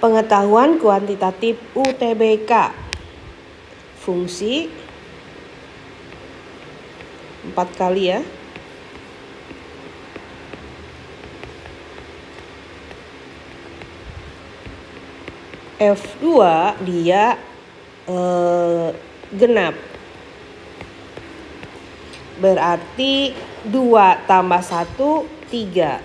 Pengetahuan kuantitatif UTBK. Fungsi 4 kali ya. F2 dia genap. Berarti 2 tambah 1, 3.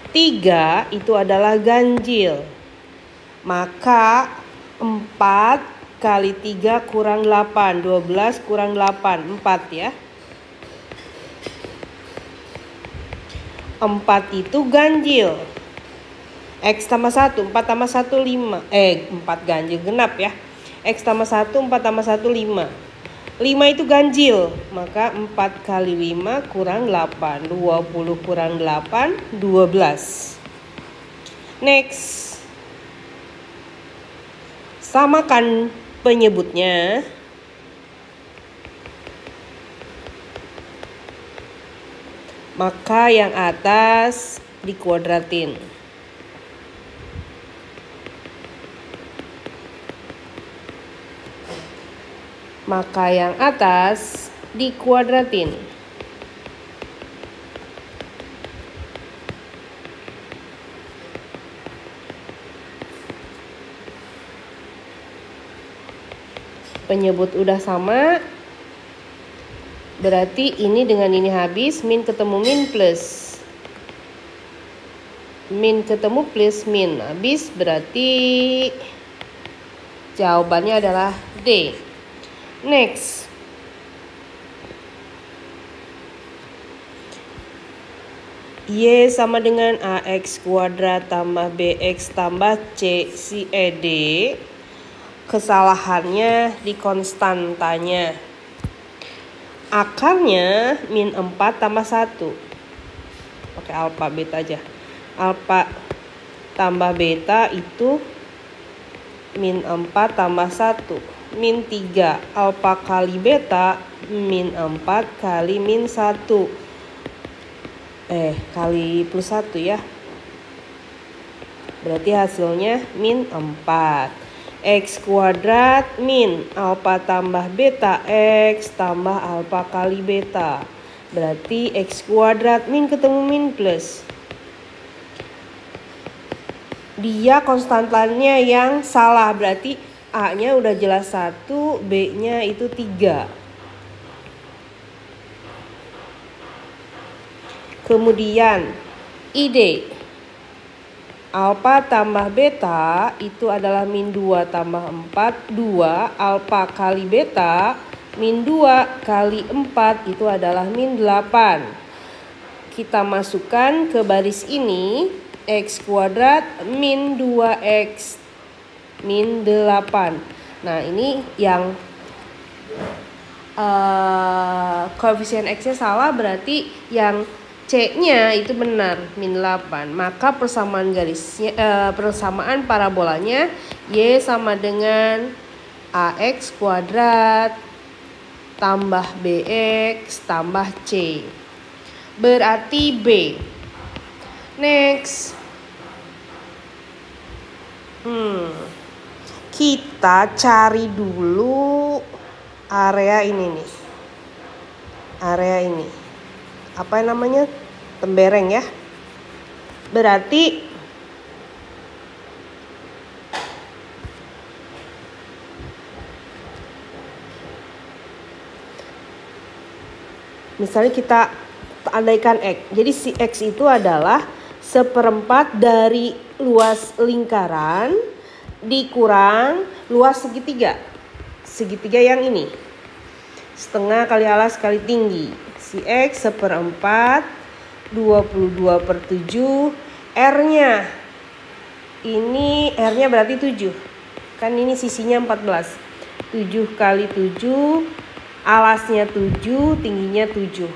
Tiga itu adalah ganjil. Maka 4 kali 3 kurang 8. 12 kurang 8. 4 ya. 4 itu ganjil. X tambah 1. 4 tambah 1, 5. 4 ganjil genap ya. X tambah 1, 4 tambah 1, 5. 5 itu ganjil. Maka 4 kali 5 kurang 8. 20 kurang 8, 12. Next. Samakan penyebutnya. Maka yang atas dikuadratin. Maka yang atas dikuadratin. Penyebut udah sama. Berarti ini dengan ini habis, min ketemu min plus. Min ketemu plus min habis, berarti jawabannya adalah D. Next. Y sama dengan AX kuadrat tambah BX tambah C si ED. Kesalahannya di konstantanya. Akarnya min 4 tambah 1. Pakai alfa beta aja. Alfa tambah beta itu min 4 tambah 1. Min 3. Alfa kali beta min 4 kali min 1. Kali plus 1 ya. Berarti hasilnya min 4. X kuadrat min alfa tambah beta X tambah alfa kali beta. Berarti X kuadrat min ketemu min plus. Dia konstantannya yang salah. Berarti A-nya udah jelas 1, B-nya itu 3. Kemudian ide. Alfa tambah beta itu adalah min 2 tambah 4. 2 alfa kali beta min 2 kali 4 itu adalah min 8. Kita masukkan ke baris ini. X kuadrat min 2X min 8. Nah ini yang koefisien X-nya salah, berarti yang C-nya itu benar, min 8. Maka persamaan garisnya, persamaan parabolanya Y sama dengan AX kuadrat tambah BX tambah C. Berarti B. Next. Kita cari dulu area ini nih. Area ini. Apa namanya? Tembereng ya. Berarti misalnya kita andaikan X. Jadi si X itu adalah 1/4 dari luas lingkaran dikurang luas segitiga. Segitiga yang ini. Setengah kali alas kali tinggi. Si X 1/4 22/7. R-nya ini R-nya berarti 7. Kan ini sisinya 14. 7 kali 7. Alasnya 7, tingginya 7.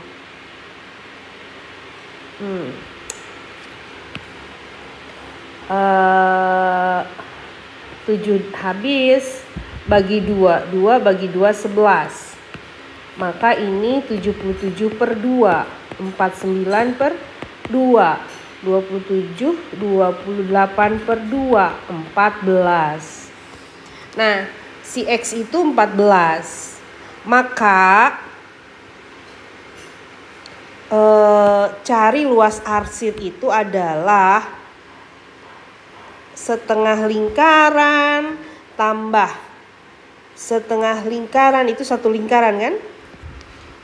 7 habis, bagi 2. 2 bagi 2, 11. Maka ini 77 per 2. 49 per 2. 27, 28 per 2. 14. Nah, si X itu 14. Maka cari luas arsir itu adalah setengah lingkaran tambah setengah lingkaran, itu satu lingkaran kan?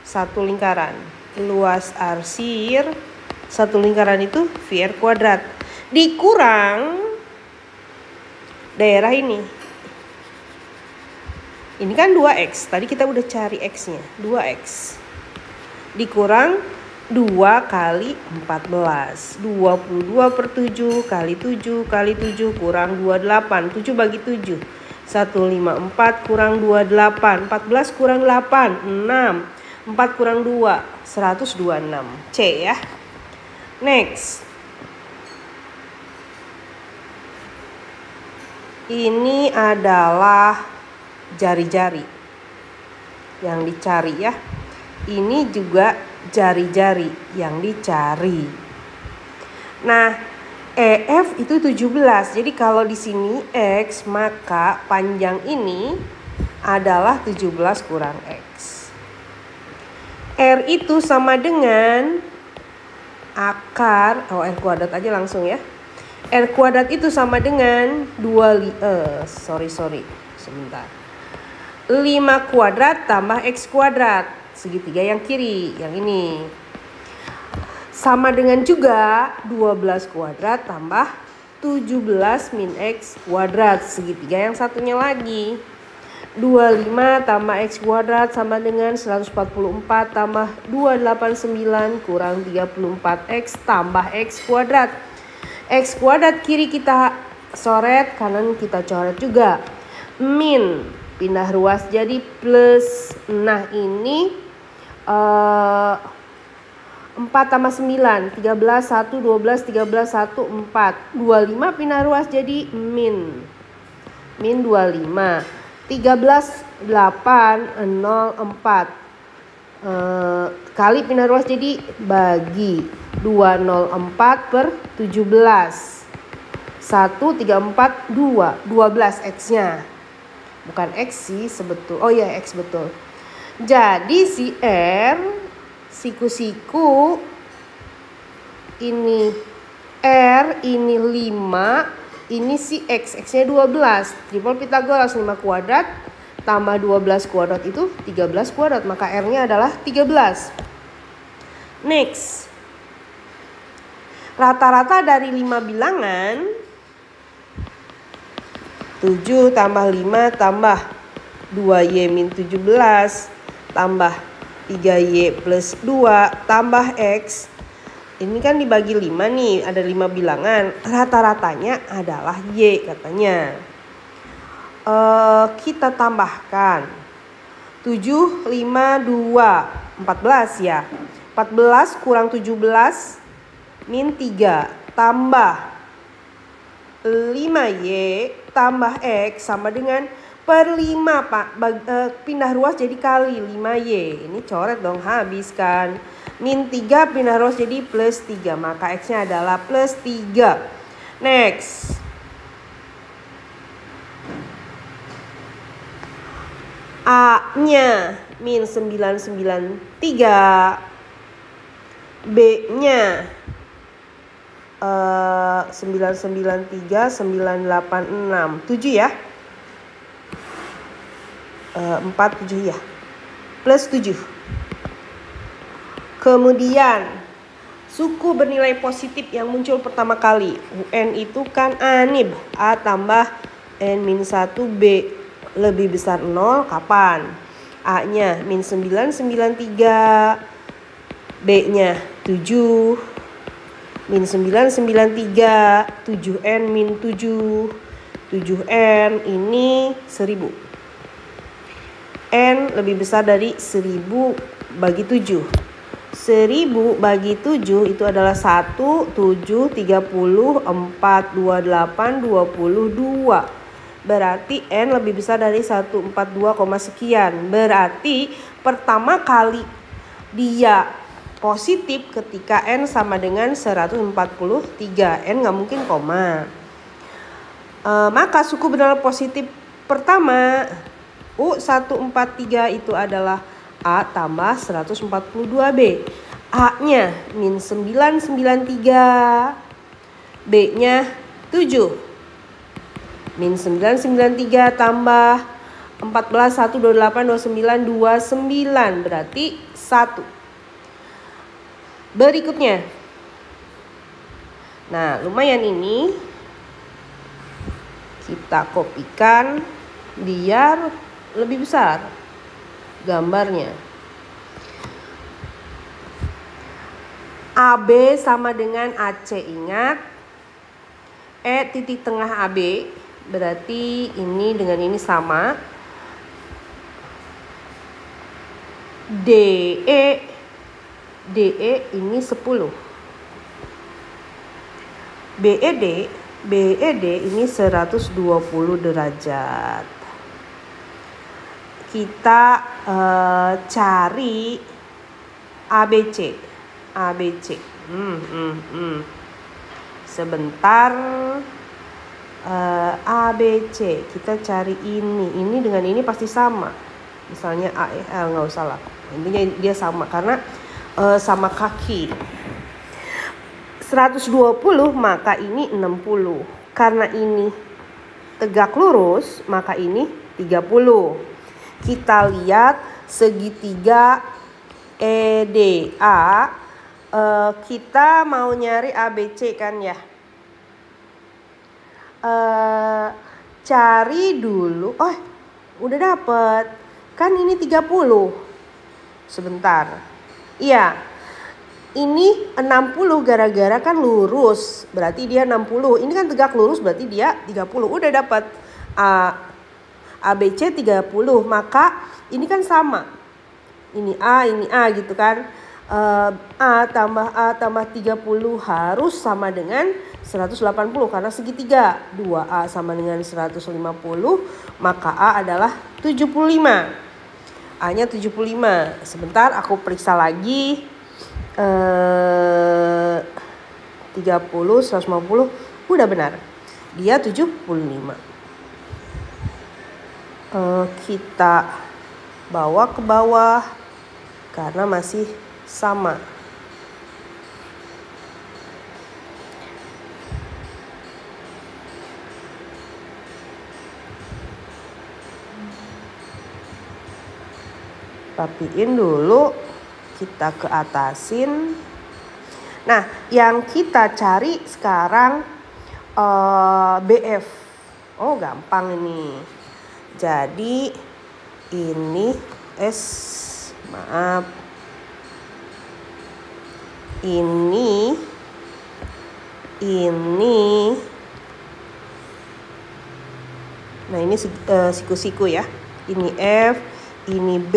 Satu lingkaran. Luas arsir satu lingkaran itu VR kuadrat. Dikurang daerah ini. Ini kan 2X. Tadi kita udah cari X-nya. 2X. Dikurang 2 kali 14. 22 per 7 kali 7 kali 7 kurang 28. 7 bagi 7. 154 kurang 28. 14 kurang 8. 6. 4 kurang 2. 126. C ya. Next. Ini adalah jari-jari yang dicari ya. Ini juga jari-jari yang dicari. Nah, EF itu 17. Jadi kalau di sini X, maka panjang ini adalah 17 kurang X. R itu sama dengan akar, R kuadrat aja langsung ya. R kuadrat itu sama dengan 5 kuadrat tambah X kuadrat. Segitiga yang kiri, yang ini. Sama dengan juga 12 kuadrat tambah 17 min X kuadrat. Segitiga yang satunya lagi. 25 tambah X kuadrat sama dengan 144 tambah 289 kurang 34X tambah X kuadrat. X kuadrat kiri kita coret, kanan kita coret juga. Min, pindah ruas jadi plus. Nah ini 4 tambah 9, 13, 1, 12, 13, 1, 4. 25 pindah ruas jadi min. Min 25. 13, 8, 0, 4. Kali pindah ruas jadi bagi. 204 per 17. 1, 3, 4, 2. 12 X-nya. Bukan X sih sebetul. Oh iya X betul. Jadi si R, siku-siku ini R, ini 5, ini si X, X-nya 12. Triple Pitagoras 5 kuadrat tambah 12 kuadrat itu 13 kuadrat. Maka R-nya adalah 13. Next. Rata-rata dari 5 bilangan 7 tambah 5 tambah 2Y min 17 tambah 3Y plus 2 tambah X. Ini kan dibagi 5 nih, ada 5 bilangan. Rata-ratanya adalah Y katanya. Kita tambahkan 7, 5, 2, 14 ya. 14 kurang 17 min 3 tambah 5Y tambah X sama dengan per 5 Pak. Pindah ruas jadi kali 5Y. Ini coret dong, habiskan. Min 3 pindah ruas jadi plus 3. Maka X-nya adalah plus 3. Next. A-nya min 993. B-nya 993, 986. 7 ya. 4, 7 ya. Plus 7. Kemudian suku bernilai positif yang muncul pertama kali. UN itu kan ANIB. A tambah N-1 B lebih besar 0 kapan? A-nya min 993. B-nya 7. Min 993. 7N min 7. 7N ini 1000. N lebih besar dari 1000 bagi 7. 1000 bagi 7 itu adalah 1, 7, 30, 4, 28, 22. Berarti N lebih besar dari 142, sekian. Berarti pertama kali dia positif ketika N sama dengan 143. N nggak mungkin koma. Maka suku benar positif pertama U143 itu adalah A tambah 142B. A-nya min 993, B-nya 7. Min 993 tambah 14, 1, 28, 29, 29 berarti 1. Berikutnya. Nah, lumayan ini kita kopikan biar lebih besar gambarnya. AB sama dengan AC, ingat. E titik tengah AB berarti ini dengan ini sama. DE ini 10. BED ini 120 derajat. Kita cari ABC. Sebentar. ABC kita cari ini dengan ini pasti sama. Misalnya AEL, nggak usah lah. Intinya dia sama karena sama kaki. 120 maka ini 60. Karena ini tegak lurus maka ini 30. Kita lihat segitiga EDA. Kita mau nyari ABC kan ya. Cari dulu. Oh, udah dapet. Kan ini 30. Sebentar. Iya. Ini 60 gara-gara kan lurus. Berarti dia 60. Ini kan tegak lurus berarti dia 30. Udah dapat ABC 30. Maka ini kan sama. Ini A gitu kan. A tambah 30 harus sama dengan 180 karena segitiga. 2A sama dengan 150, maka A adalah 75. A-nya 75. Sebentar aku periksa lagi. 30, 150 udah benar. Dia 75. Kita bawa ke bawah karena masih sama. Rapiin dulu, kita ke atasin. Nah, yang kita cari sekarang BF. Oh, gampang ini. Jadi ini ini nah ini siku-siku ya. Ini F, ini B,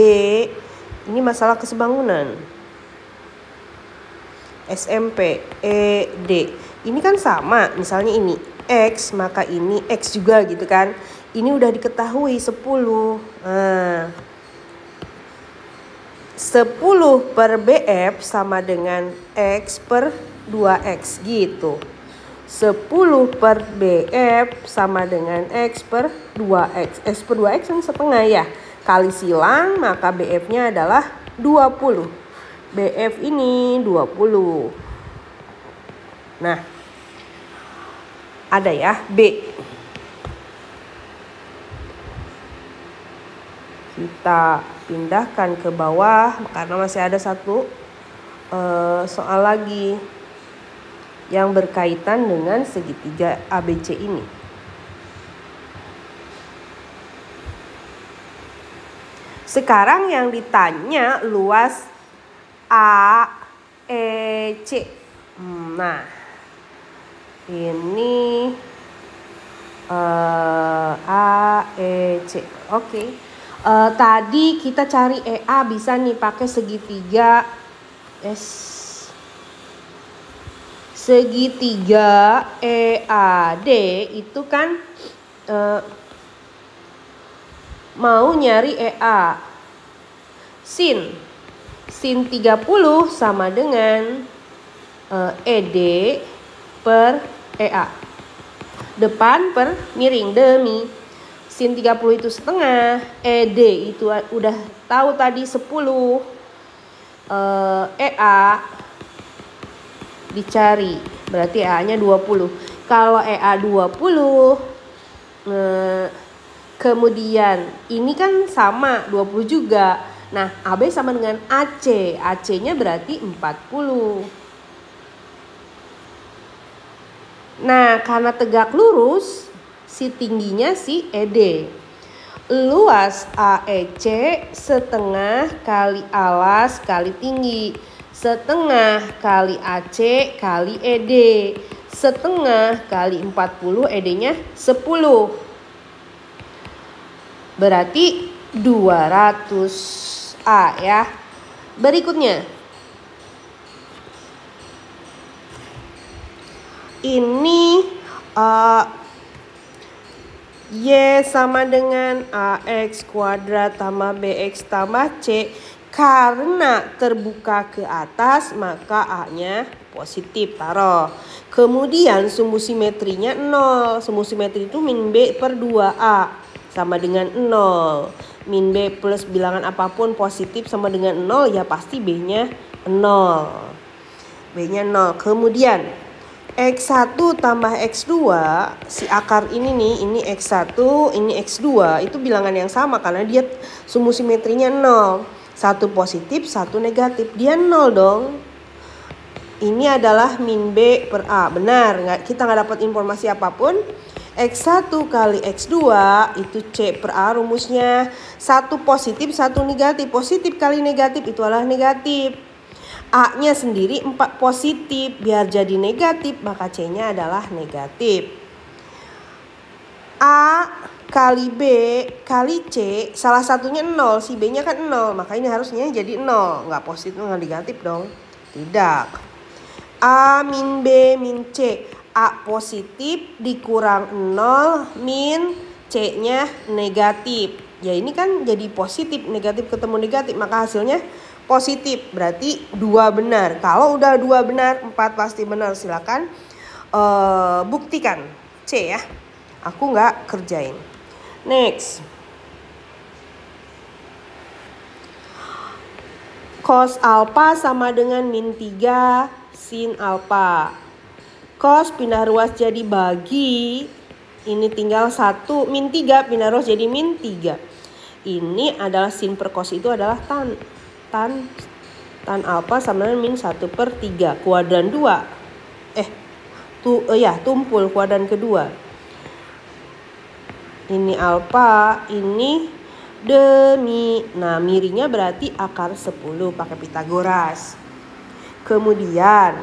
ini masalah kesebangunan. SMP, E, D. Ini kan sama, misalnya ini X, maka ini X juga gitu kan. Ini udah diketahui 10. Nah, 10 per BF sama dengan X per 2X gitu. 10 per BF sama dengan X per 2X. X per 2X kan setengah ya. Kali silang maka BF-nya adalah 20. BF ini 20. Nah, ada ya B. Kita pindahkan ke bawah karena masih ada satu soal lagi yang berkaitan dengan segitiga ABC ini. Sekarang yang ditanya luas AEC. Nah, ini AEC. Oke. Tadi kita cari EA bisa nih pakai segitiga segitiga EAD itu kan mau nyari EA. sin. Sin 30 sama dengan ED per EA. Depan per miring, demi. Sin 30 itu setengah, ED itu udah tahu tadi 10. EA dicari, berarti EA-nya 20. Kalau EA 20, kemudian ini kan sama 20 juga. Nah, AB sama dengan AC. AC-nya berarti 40. Nah, karena tegak lurus, si tingginya si ED. Luas AEC setengah kali alas kali tinggi. Setengah kali AC kali ED. Setengah kali 40, ED-nya 10. Berarti 200 A ya. Berikutnya. Ini Y sama dengan AX kuadrat tambah BX tambah C. Karena terbuka ke atas maka A-nya positif, taruh. Kemudian sumbu simetrinya 0. Sumbu simetri itu min B per 2A sama dengan 0. Min B plus bilangan apapun positif sama dengan 0, ya pasti B-nya 0. B-nya 0. Kemudian X1 tambah X2, si akar ini nih, ini X1, ini X2, itu bilangan yang sama karena dia sumbu simetrinya 0. Satu positif, satu negatif, dia 0 dong. Ini adalah min B per A, benar, kita nggak dapat informasi apapun. X1 kali X2 itu C per A rumusnya. Satu positif, satu negatif. Positif kali negatif itu adalah negatif. A-nya sendiri 4 positif. Biar jadi negatif maka C-nya adalah negatif. A kali B kali C, salah satunya 0. Si B-nya kan 0. Maka ini harusnya jadi 0. Nggak positif, nggak negatif dong. Tidak. A min B min C. A positif dikurang 0 min C-nya negatif. Ya ini kan jadi positif, negatif ketemu negatif, maka hasilnya positif. Berarti 2 benar. Kalau udah 2 benar, 4 pasti benar. Silakan buktikan C ya. Aku nggak kerjain. Next. Cos alpha sama dengan min 3 sin alpha. Cos pindah ruas jadi bagi. Ini tinggal 1 min 3 pindah ruas jadi min 3. Ini adalah sin per cos itu adalah tan alpha sama dengan min 1 per 3 kuadran 2. Tumpul kuadran kedua. Ini alpha, ini demi. Nah, miringnya berarti akar 10 pakai Pitagoras. Kemudian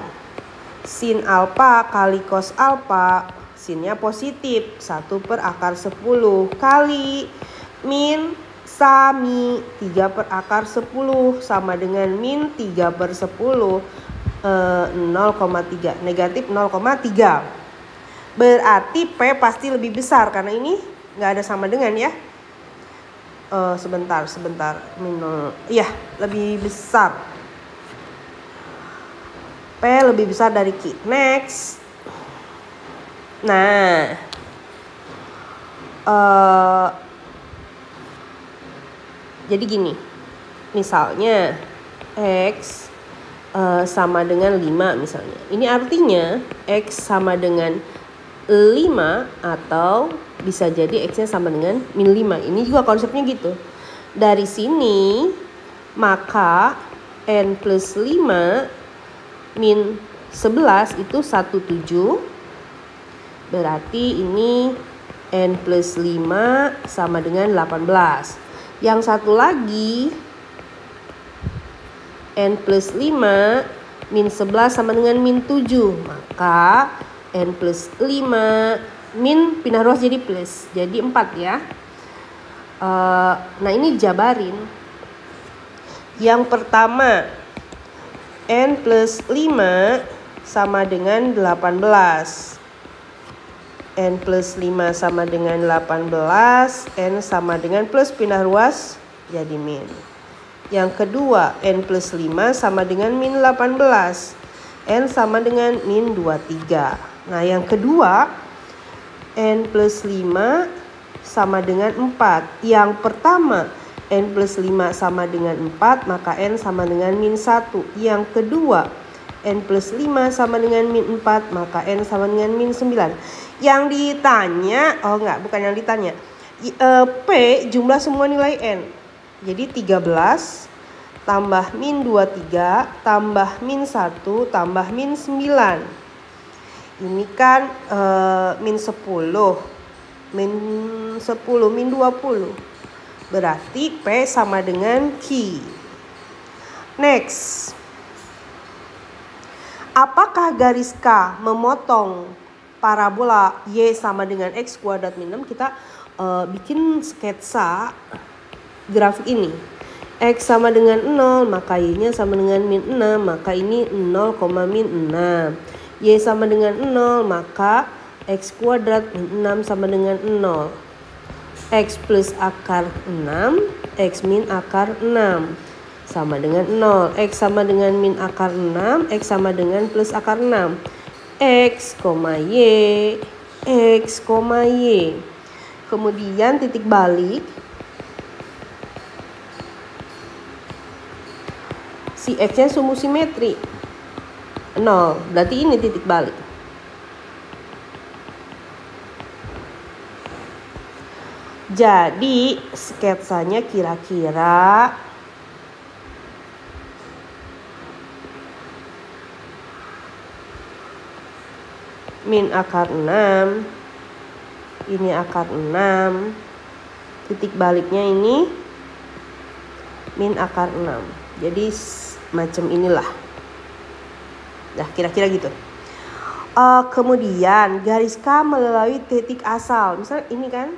sin alpha kali cos alpha, sinnya positif 1 per akar 10 kali min sami 3 per akar 10 sama dengan min 3 per 10 0,3, negatif 0,3. Berarti P pasti lebih besar karena ini nggak ada sama dengan ya. Sebentar min 0. Iya, lebih besar. P lebih besar dari Q. Next. Nah. Jadi gini. Misalnya X sama dengan 5 misalnya. Ini artinya X sama dengan 5 atau bisa jadi X-nya sama dengan min 5. Ini juga konsepnya gitu. Dari sini maka N plus 5 min 11 itu 17. Berarti ini N plus 5 sama dengan 18. Yang satu lagi N plus 5 min 11 sama dengan min 7. Maka N plus 5 min pindah ruas jadi plus. Jadi 4 ya. Nah ini jabarin. Yang pertama N plus 5 sama dengan 18. N plus 5 sama dengan 18. N sama dengan plus pindah ruas jadi min. Yang kedua, N plus 5 sama dengan min 18. N sama dengan min 23. Nah, yang kedua, N plus 5 sama dengan 4. Yang pertama, N plus 5 sama dengan 4, maka N sama dengan min 1. Yang kedua, N plus 5 sama dengan min 4, maka N sama dengan min 9. Yang ditanya, bukan yang ditanya. P jumlah semua nilai N. Jadi 13 tambah min 23 tambah min 1 tambah min 9. Ini kan min 10. Min 10, min 20. Berarti P sama dengan Q. Next. Apakah garis K memotong parabola Y sama dengan X kuadrat min 6? Kita bikin sketsa grafik ini. X sama dengan 0, maka Y-nya sama dengan min 6, maka ini 0, min 6. Y sama dengan 0, maka X kuadrat min 6 sama dengan 0. X plus akar 6, X min akar 6 sama dengan 0. X sama dengan min akar 6, X sama dengan plus akar 6. X, Y, X, Y. Kemudian titik balik. Si X-nya sumbu simetri 0, berarti ini titik balik. Jadi sketsanya kira-kira min akar 6, ini akar 6, titik baliknya ini min akar 6. Jadi macam inilah. Nah, kira-kira gitu. Kemudian garis K melalui titik asal. Misalnya ini kan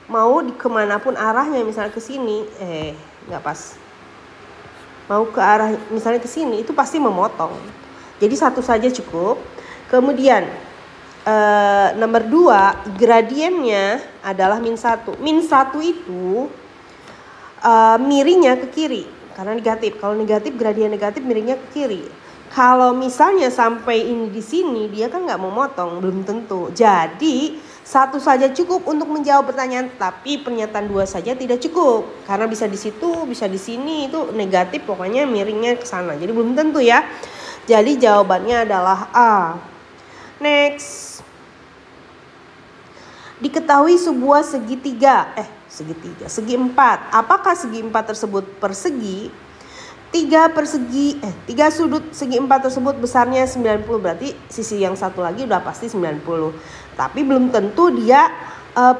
mau kemanapun arahnya, misalnya ke sini, nggak pas. Mau ke arah misalnya ke sini, itu pasti memotong. Jadi satu saja cukup. Kemudian nomor 2, gradiennya adalah min 1. Min 1 itu miringnya ke kiri. Karena negatif. Kalau negatif, gradien negatif miringnya ke kiri. Kalau misalnya sampai ini di sini, dia kan nggak mau motong, belum tentu. Jadi satu saja cukup untuk menjawab pertanyaan, tapi pernyataan 2 saja tidak cukup. Karena bisa di situ, bisa di sini, itu negatif, pokoknya miringnya ke sana. Jadi belum tentu ya. Jadi jawabannya adalah A. Next. Diketahui sebuah segitiga, segi 4. Apakah segi 4 tersebut persegi? 3 sudut segi 4 tersebut besarnya 90, berarti sisi yang satu lagi udah pasti 90. Tapi belum tentu dia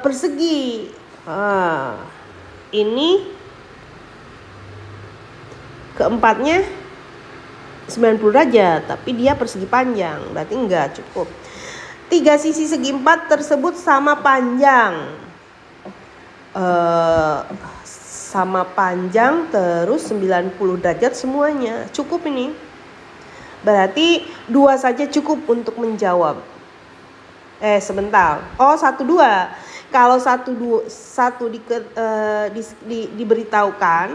persegi. Ini keempatnya 90 derajat, tapi dia persegi panjang, berarti enggak cukup. 3 sisi segi 4 tersebut sama panjang. Sama panjang terus 90 derajat semuanya. Cukup ini. Berarti 2 saja cukup untuk menjawab. Sebentar. 1, 2. Kalau 1 diberitahukan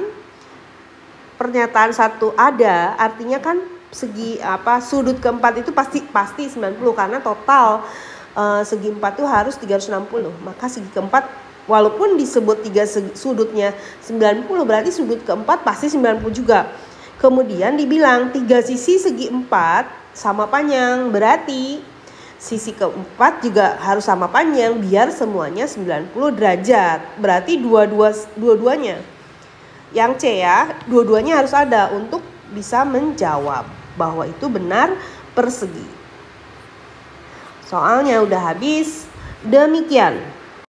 pernyataan 1 ada, artinya kan sudut keempat itu pasti 90 karena total segi 4 itu harus 360. Maka segi keempat walaupun disebut 3 sudutnya 90, berarti sudut keempat pasti 90 juga. Kemudian dibilang 3 sisi segi 4 sama panjang, berarti sisi keempat juga harus sama panjang biar semuanya 90 derajat. Berarti dua-duanya. Yang C ya, dua-duanya harus ada untuk bisa menjawab bahwa itu benar persegi. Soalnya udah habis. Demikian.